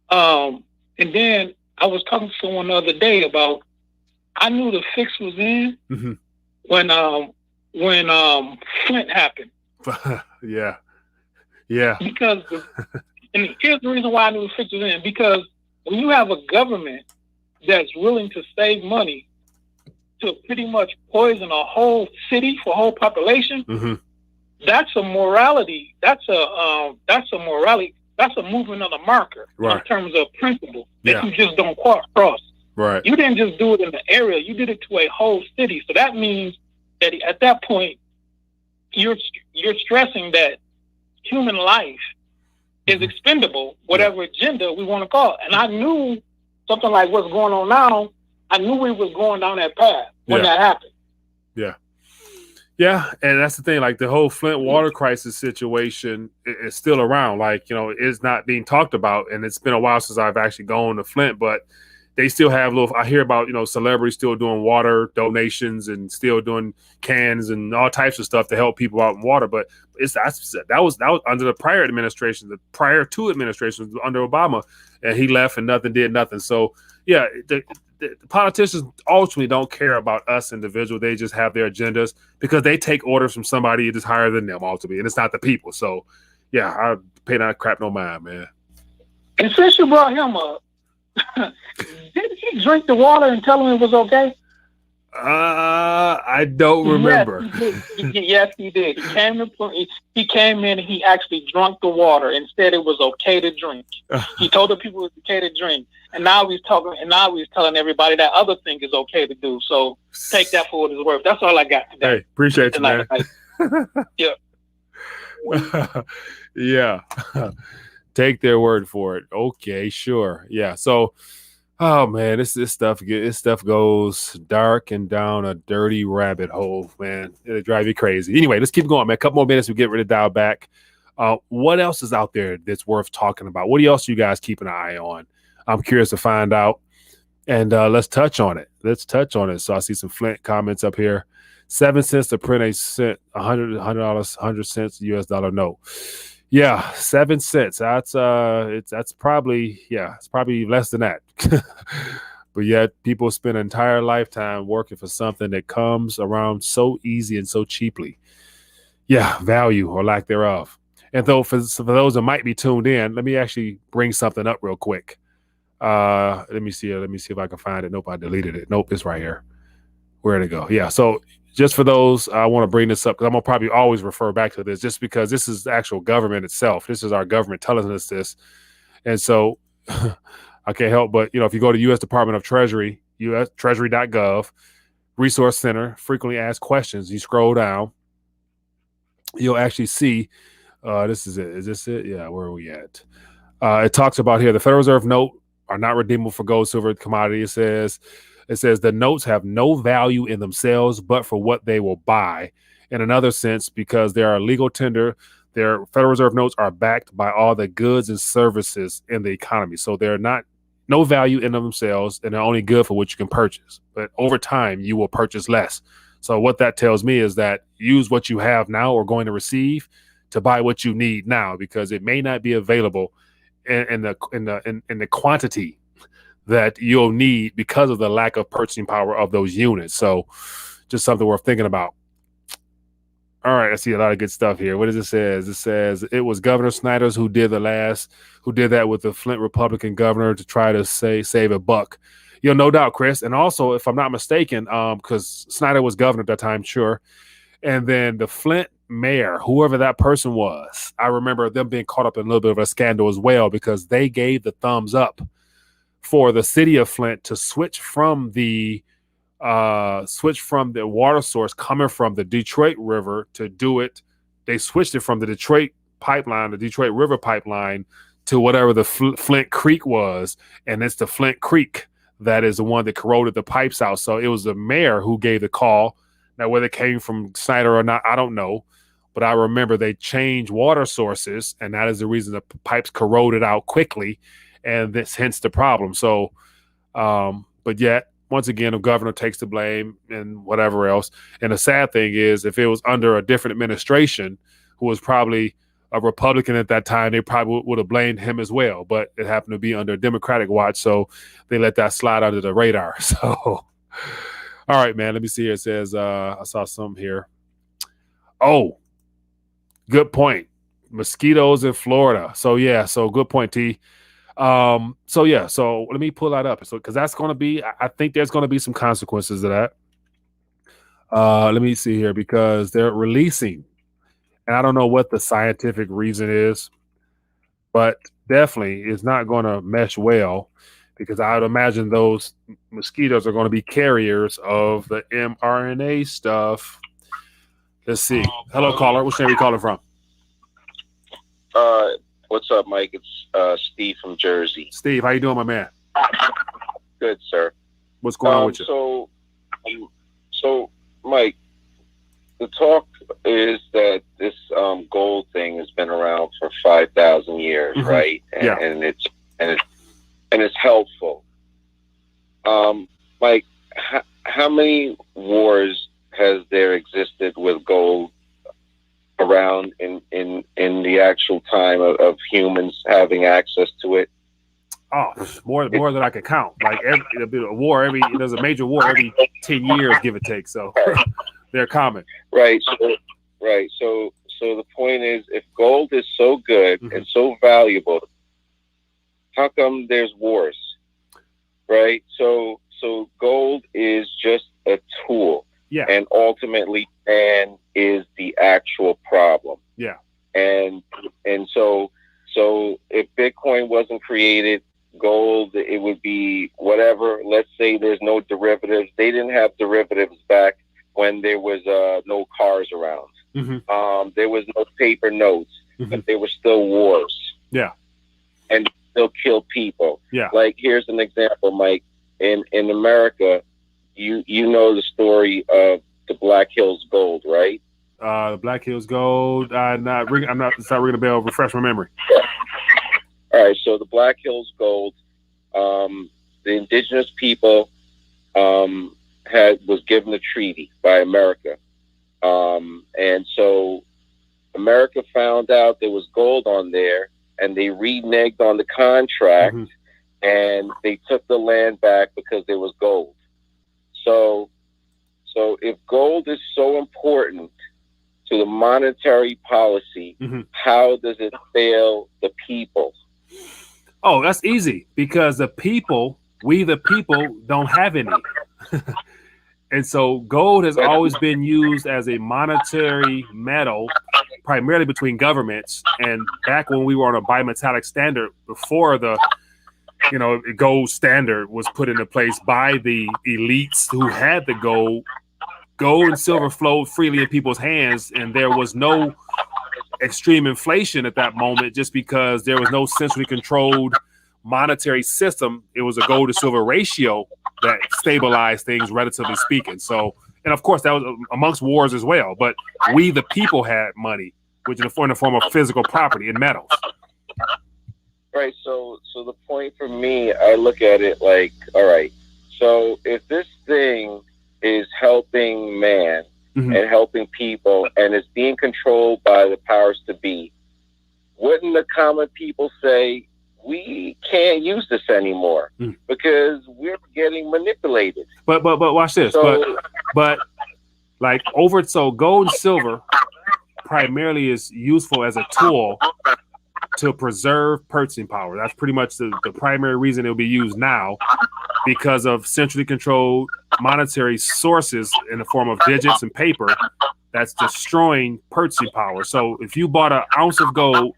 S6: And then I was talking to someone the other day about, I knew the fix was in when Flint happened.
S1: Yeah.
S6: Because, and here's the reason why I knew the fix was in, because when you have a government that's willing to save money to pretty much poison a whole city for a whole population, that's a morality. That's a movement of the marker in terms of principle. that you just don't cross.
S1: Right.
S6: You didn't just do it in the area; you did it to a whole city. So that means that at that point, you're stressing that human life is expendable, whatever agenda we want to call it. And I knew something like what's going on now. I knew we was going down that path when that happened.
S1: Yeah. Yeah, and that's the thing. Like the whole Flint water crisis situation is still around. Like, you know, it's not being talked about, and it's been a while since I've actually gone to Flint. But they still have little. I hear about, you know, celebrities still doing water donations and still doing cans and all types of stuff to help people out in water. But that was under the prior administration. The prior two administrations under Obama, and he left and nothing did nothing. So yeah, the politicians ultimately don't care about us individuals. They just have their agendas because they take orders from somebody that's higher than them ultimately, and it's not the people. So, yeah, I pay that crap no mind, man.
S6: And since you brought him up, didn't he drink the water and tell him it was okay?
S1: I don't remember.
S6: Yes, he did. He came in and he actually drank the water and said it was okay to drink. He told the people it was okay to drink. And now he's telling everybody that other thing is okay to do. So take that for what it's worth. That's all I got today.
S1: Hey, appreciate you, man.
S6: Yeah.
S1: Yeah. Take their word for it. Okay, sure. Yeah. So, oh man, this stuff goes dark and down a dirty rabbit hole, man. It'll drive you crazy. Anyway, let's keep going, man. A couple more minutes, we get ready to dial back. What else is out there that's worth talking about? What else you guys keep an eye on? I'm curious to find out. And let's touch on it. So I see some Flint comments up here. 7 cents to print a cent, $100, 100 cents US dollar note. Yeah, 7 cents. That's probably less than that. But yet people spend an entire lifetime working for something that comes around so easy and so cheaply. Yeah, value or lack thereof. And though for those that might be tuned in, let me actually bring something up real quick. Let me see if I can find it. Nope, I deleted it. Nope, it's right here. Where'd it go? Yeah, so just for those, I want to bring this up because I'm going to probably always refer back to this just because this is the actual government itself. This is our government telling us this. And so I can't help but, you know, if you go to U.S. Department of Treasury, treasury.gov, Resource Center, frequently asked questions, you scroll down, you'll actually see, this is it. Is this it? Yeah, where are we at? It talks about here, the Federal Reserve note are not redeemable for gold, silver, commodity. It says the notes have no value in themselves, but for what they will buy. In another sense, because they are a legal tender, their Federal Reserve notes are backed by all the goods and services in the economy. So they're no value in themselves, and they're only good for what you can purchase. But over time, you will purchase less. So what that tells me is that use what you have now or going to receive to buy what you need now, because it may not be available in the quantity that you'll need because of the lack of purchasing power of those units. So just something worth thinking about. All right, I see a lot of good stuff here. What does it says? It says it was Governor Snyder's who did that with the Flint Republican governor to try to save a buck. You know, no doubt, Chris. And also, if I'm not mistaken, because Snyder was governor at that time, sure. And then the Flint mayor, whoever that person was, I remember them being caught up in a little bit of a scandal as well, because they gave the thumbs up for the city of Flint to switch from the water source coming from the Detroit River to do it. They switched it from the Detroit River pipeline to whatever the Flint Creek was, and it's the Flint Creek that is the one that corroded the pipes out. So it was the mayor who gave the call. Now, whether it came from Snyder or not, I don't know. But I remember they changed water sources, and that is the reason the pipes corroded out quickly, and this hence the problem. So, but yet, once again, the governor takes the blame and whatever else. And the sad thing is, if it was under a different administration, who was probably a Republican at that time, they probably would have blamed him as well. But it happened to be under a Democratic watch, so they let that slide under the radar. So, all right, man, let me see here. It says, I saw something here. Oh, good point. Mosquitoes in Florida. So good point, T. So let me pull that up. So, because that's going to be, I think there's going to be some consequences to that. Let me see here, because they're releasing, and I don't know what the scientific reason is, but definitely it's not going to mesh well, because I would imagine those mosquitoes are going to be carriers of the mRNA stuff. Let's see. Hello, caller. Which name are you calling from?
S7: What's up, Mike? It's Steve from Jersey.
S1: Steve, how you doing, my man?
S7: Good, sir.
S1: What's going on with you?
S7: So, Mike, the talk is that this gold thing has been around for 5,000 years, right? And it's helpful. Mike, how many wars has there existed with gold around in the actual time of humans having access to it?
S1: Oh, more than I could count. Like there's a major war every 10 years, give or take. So they're common.
S7: Right. So the point is, if gold is so good and so valuable, how come there's wars? Right. So gold is just a tool.
S1: Yeah.
S7: And ultimately, man is the actual problem.
S1: Yeah.
S7: And so if Bitcoin wasn't created, gold, it would be whatever. Let's say there's no derivatives. They didn't have derivatives back when there was no cars around. There was no paper notes, but there were still wars.
S1: Yeah.
S7: And still kill people.
S1: Yeah.
S7: Like, here's an example, Mike. In America, you know the story of the Black Hills Gold, right?
S1: The Black Hills Gold. It's not ringing a bell. Refresh my memory.
S7: All right. So the Black Hills Gold, the indigenous people was given a treaty by America, and so America found out there was gold on there, and they reneged on the contract, and they took the land back because there was gold. So if gold is so important to the monetary policy, how does it fail the people?
S1: Oh, that's easy, because we the people don't have any. And so gold has always been used as a monetary metal, primarily between governments. And back when we were on a bimetallic standard, before the gold standard was put into place by the elites who had the gold and silver flowed freely in people's hands, and there was no extreme inflation at that moment just because there was no centrally controlled monetary system. It was a gold to silver ratio that stabilized things, relatively speaking. So, and of course that was amongst wars as well, but we the people had money, which in the form of physical property and metals.
S7: Right. So the point for me, I look at it like, all right, so if this thing is helping man and helping people, and it's being controlled by the powers to be, wouldn't the common people say, we can't use this anymore because we're getting manipulated? But
S1: watch this. So gold and silver primarily is useful as a tool to preserve purchasing power. That's pretty much the primary reason it'll be used now, because of centrally controlled monetary sources in the form of digits and paper that's destroying purchasing power. So if you bought an ounce of gold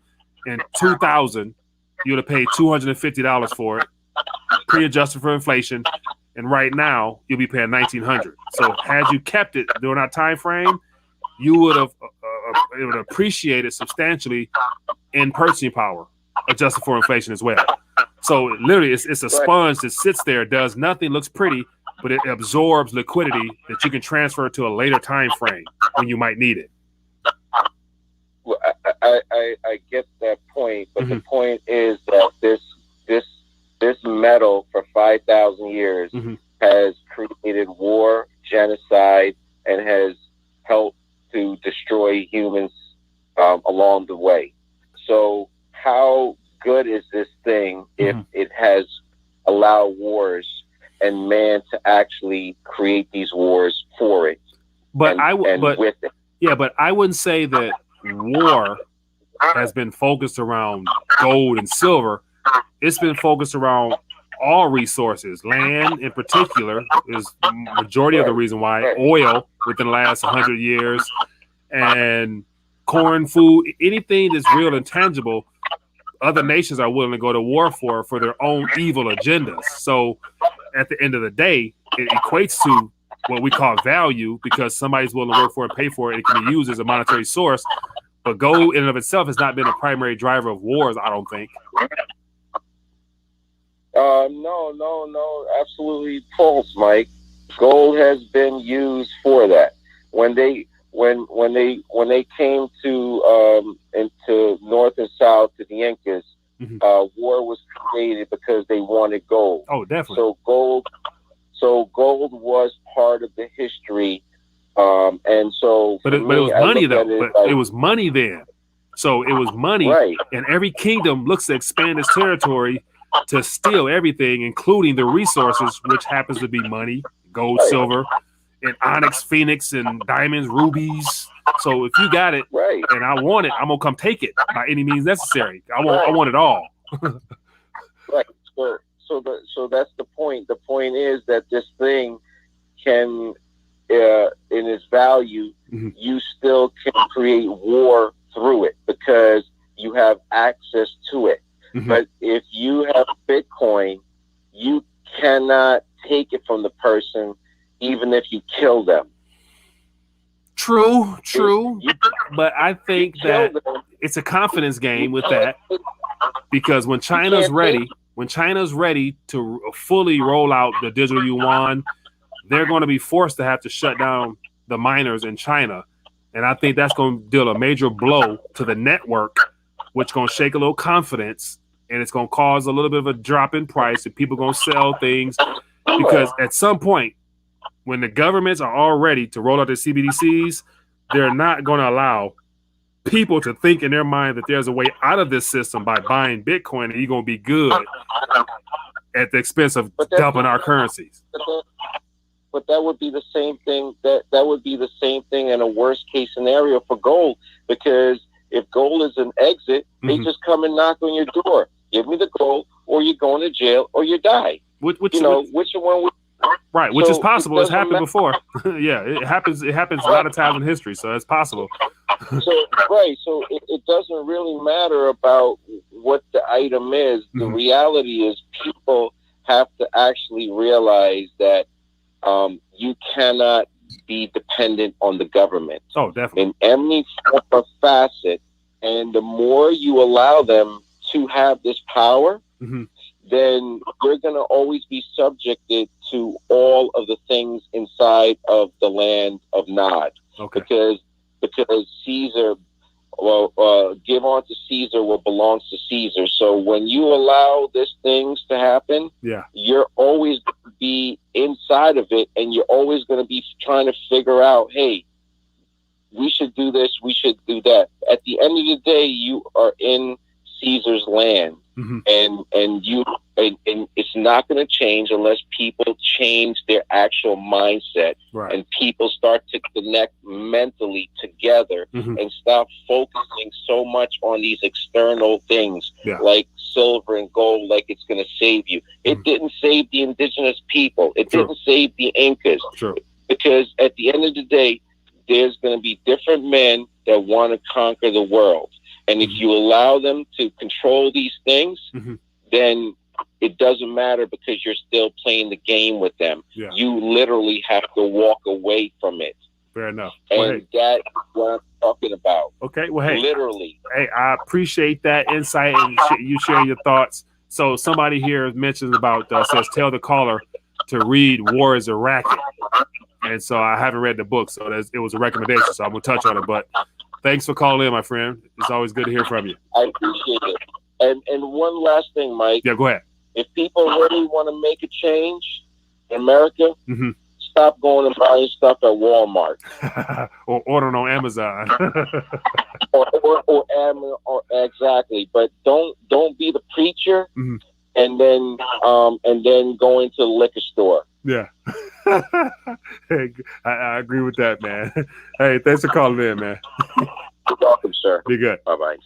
S1: in 2000, you would have paid $250 for it, pre-adjusted for inflation, and right now you'll be paying $1,900. So had you kept it during that time frame, you would have it would appreciated substantially in purchasing power, adjusted for inflation as well. So literally, it's a sponge that sits there, does nothing, looks pretty, but it absorbs liquidity that you can transfer to a later time frame when you might need it.
S7: Well, I get that point, but the point is that this metal for 5,000 years has created war, genocide, and has helped to destroy humans along the way. So how good is this thing if it has allowed wars and man to actually create these wars for it?
S1: But with it. Yeah, but I wouldn't say that war has been focused around gold and silver. It's been focused around all resources. Land in particular is the majority of the reason why. Oil within the last 100 years, and corn, food, anything that's real and tangible. other nations are willing to go to war for their own evil agendas. So at the end of the day, it equates to what we call value because somebody's willing to work for it, pay for it. It can be used as a monetary source. But gold in and of itself has not been a primary driver of wars, I don't think.
S7: No, absolutely false, Mike. Gold has been used for that. When they came to into North and South to the Incas, war was created because they wanted gold.
S1: Oh, definitely.
S7: So gold was part of the history. And so,
S1: but it was money though. It was money then. So it was money,
S7: right?
S1: And every kingdom looks to expand its territory to steal everything, including the resources, which happens to be money, gold, silver, and onyx, phoenix, and diamonds, rubies. So if you got it,
S7: right,
S1: and I want it, I'm gonna come take it by any means necessary. I want it all.
S7: Right. So that's the point. The point is that this thing can, in its value, you still can create war through it because you have access to it. But if you have Bitcoin, you cannot take it from the person, even if you kill them.
S1: True. But I think that it's a confidence game with that because when China's ready to fully roll out the digital yuan, they're going to be forced to have to shut down the miners in China. And I think that's going to deal a major blow to the network, which is going to shake a little confidence, and it's going to cause a little bit of a drop in price, and people are going to sell things. Because at some point, when the governments are all ready to roll out their CBDCs, they're not going to allow people to think in their mind that there's a way out of this system by buying Bitcoin and you're going to be good at the expense of dumping our currencies.
S7: But that would be the same thing. That would be the same thing in a worst case scenario for gold, because if gold is an exit, they just come and knock on your door. Give me the gold, or you're going to jail, or you die. Which one?
S1: Right, which is possible. It's happened before. Yeah, it happens. It happens a lot of times in history, so it's possible.
S7: So it doesn't really matter about what the item is. The reality is, people have to actually realize that you cannot be dependent on the government.
S1: Oh, definitely.
S7: In any form of facet, and the more you allow them to have this power, then you're going to always be subjected to all of the things inside of the land of Nod.
S1: Okay.
S7: Because Caesar, give on to Caesar what belongs to Caesar. So when you allow these things to happen, you're always going to be inside of it, and you're always going to be trying to figure out, hey, we should do this, we should do that. At the end of the day, you are in Caesar's land, and it's not going to change unless people change their actual mindset, and people start to connect mentally together and stop focusing so much on these external things like silver and gold, like it's going to save you. It didn't save the indigenous people. It didn't save the Incas. Because at the end of the day, there's going to be different men that want to conquer the world. And if you allow them to control these things, then it doesn't matter, because you're still playing the game with them. You literally have to walk away from it.
S1: Fair enough.
S7: And that's what I'm talking about.
S1: Okay. Well, hey,
S7: literally.
S1: Hey, I appreciate that insight and you sharing your thoughts. So somebody here mentions about, says, tell the caller to read War is a Racket. And so I haven't read the book, so it was a recommendation, so I'm going to touch on it. But thanks for calling in, my friend. It's always good to hear from you.
S7: I appreciate it. And one last thing, Mike.
S1: Yeah, go ahead.
S7: If people really want to make a change in America, stop going and buying stuff at Walmart.
S1: Or ordering on Amazon.
S7: or Amazon, exactly. But don't be the preacher and then go into the liquor store.
S1: Yeah. Hey, I agree with that, man. Hey, thanks for calling in, man.
S7: You're welcome, sir.
S1: Be good.
S7: Bye-bye.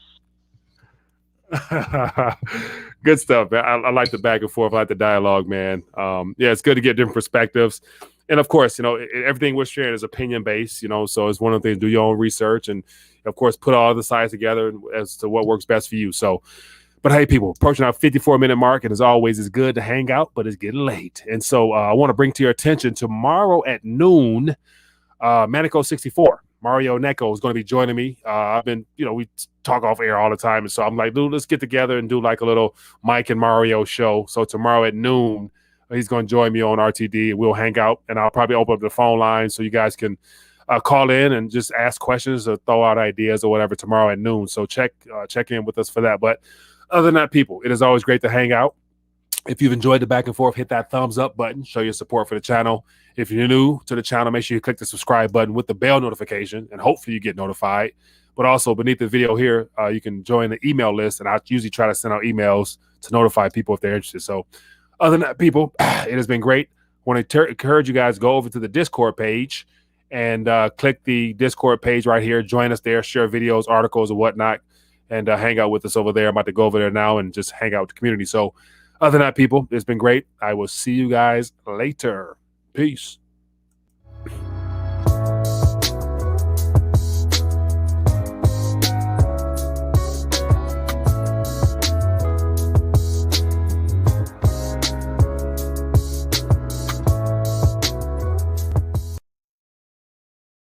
S1: Good stuff, man. I like the back and forth. I like the dialogue, man. Yeah, it's good to get different perspectives. And of course, everything we're sharing is opinion based, so it's one of the things, do your own research and of course, put all the sides together as to what works best for you. So, But hey, people, approaching our 54-minute mark, and as always, it's good to hang out, but it's getting late. And so I want to bring to your attention tomorrow at noon, Manico 64, Mario Neko is going to be joining me. I've been, we talk off air all the time. And so I'm like, dude, let's get together and do like a little Mike and Mario show. So tomorrow at noon, he's going to join me on RTD and we'll hang out, and I'll probably open up the phone line so you guys can call in and just ask questions or throw out ideas or whatever tomorrow at noon. So check in with us for that. But other than that, people, it is always great to hang out. If you've enjoyed the back and forth, hit that thumbs up button. Show your support for the channel. If you're new to the channel, make sure you click the subscribe button with the bell notification, and hopefully you get notified. But also beneath the video here, you can join the email list, and I usually try to send out emails to notify people if they're interested. So other than that, people, it has been great. I want to encourage you guys, go over to the Discord page and click the Discord page right here. Join us there, share videos, articles, and whatnot, and hang out with us over there. I'm about to go over there now and just hang out with the community. So other than that, people, it's been great. I will see you guys later. Peace.